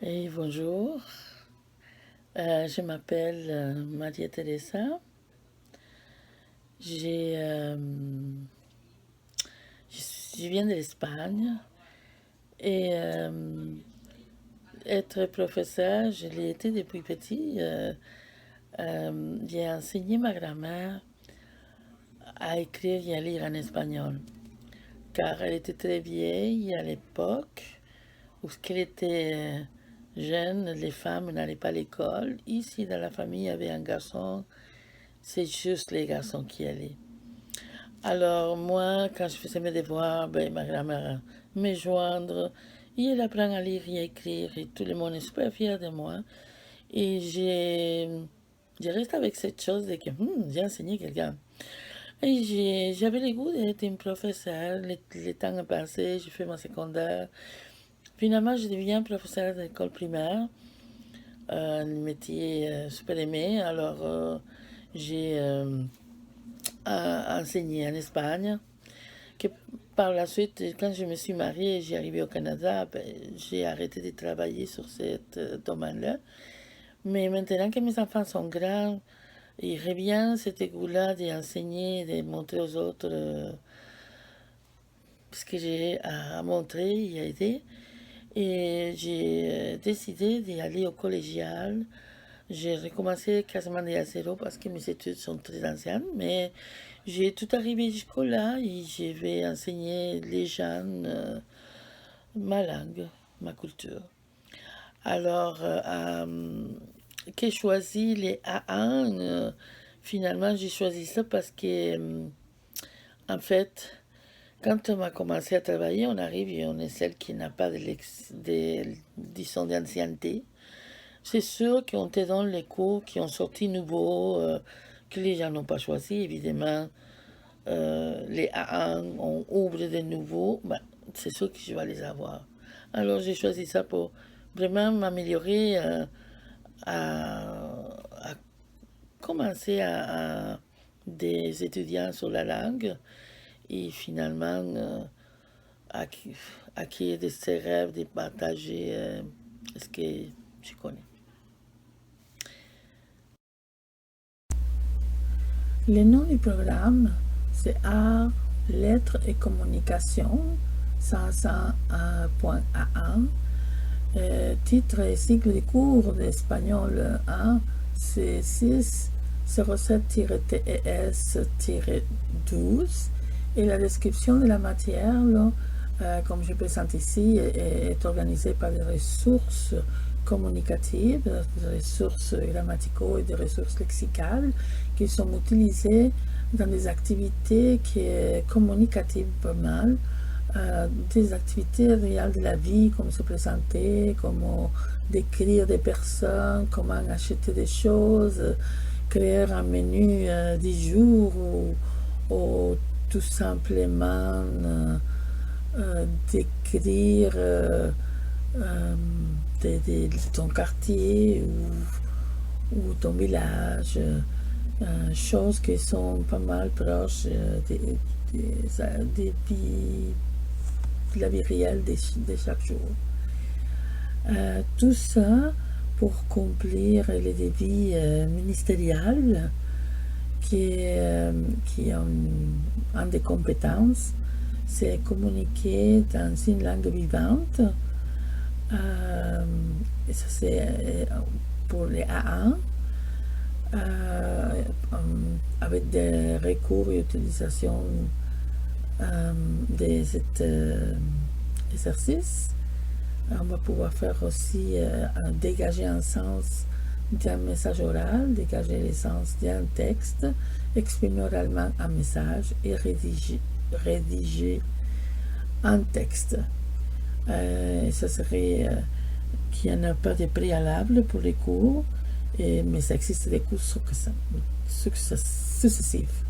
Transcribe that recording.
Et bonjour, je m'appelle Maria Teresa. J'ai, euh, je viens de l'Espagne et être professeur, je l'ai été depuis petit. J'ai enseigné ma grand-mère à écrire et à lire en espagnol, car elle était très vieille à l'époque où qu'elle était jeune, les femmes n'allaient pas à l'école. Ici, dans la famille, il y avait un garçon, c'est juste les garçons qui allaient. Alors moi, quand je faisais mes devoirs, ben, ma grand-mère me joindre, et elle apprend à lire et à écrire, et tout le monde est super fier de moi. Et j'ai resté avec cette chose de que j'ai enseigné quelqu'un. Et j'avais le goût d'être une professeure. Le temps est passé, j'ai fait mon secondaire. Finalement, je deviens professeur d'école primaire, un métier super aimé. Alors, j'ai enseigné en Espagne. Que par la suite, quand je me suis mariée et j'ai arrivé au Canada, ben, j'ai arrêté de travailler sur ce domaine-là. Mais maintenant que mes enfants sont grands, il revient cet goût-là d'enseigner, de montrer aux autres ce que j'ai à montrer et à aider. Et j'ai décidé d'aller au collégial. J'ai recommencé quasiment à zéro parce que mes études sont très anciennes, mais j'ai tout arrivé jusqu'au là et je vais enseigner les jeunes ma langue, ma culture. Alors, que choisi les A1, finalement, j'ai choisi ça parce que, en fait, quand on a commencé à travailler, on arrive et on est celle qui n'a pas disons, d'ancienneté. C'est sûr qu'on te donne les cours qui ont sorti nouveaux, que les gens n'ont pas choisi, évidemment. Les A1, on ouvre de nouveaux, ben, c'est sûr que je vais les avoir. Alors j'ai choisi ça pour vraiment m'améliorer, à commencer à des étudiants sur la langue et finalement acquérir de ces rêves de partager ce que je connais. Le nom du programme, c'est Art, Lettres et Communication, 501.A1. Titre et cycle de cours d'espagnol 1, c'est 607-TES-12. Et la description de la matière, là, comme je présente ici, est organisée par des ressources communicatives, des ressources grammaticaux et des ressources lexicales qui sont utilisées dans des activités qui sont communicatives pas mal, des activités réelles de la vie, comme se présenter, comment décrire des personnes, comment acheter des choses, créer un menu du jour ou tout simplement décrire ton quartier ou ton village, choses qui sont pas mal proches des vies, de la vie réelle de chaque jour. Tout ça pour accomplir les défis ministériels qui ont des compétences, c'est communiquer dans une langue vivante. Et ça, c'est pour les A1, avec des recours et utilisation des exercices. On va pouvoir faire aussi dégager un sens d'un message oral, dégager le sens d'un texte, exprimer oralement un message et rédiger un texte. Ça serait qu'il n'y en a pas de préalable pour les cours, mais ça existe des cours successifs.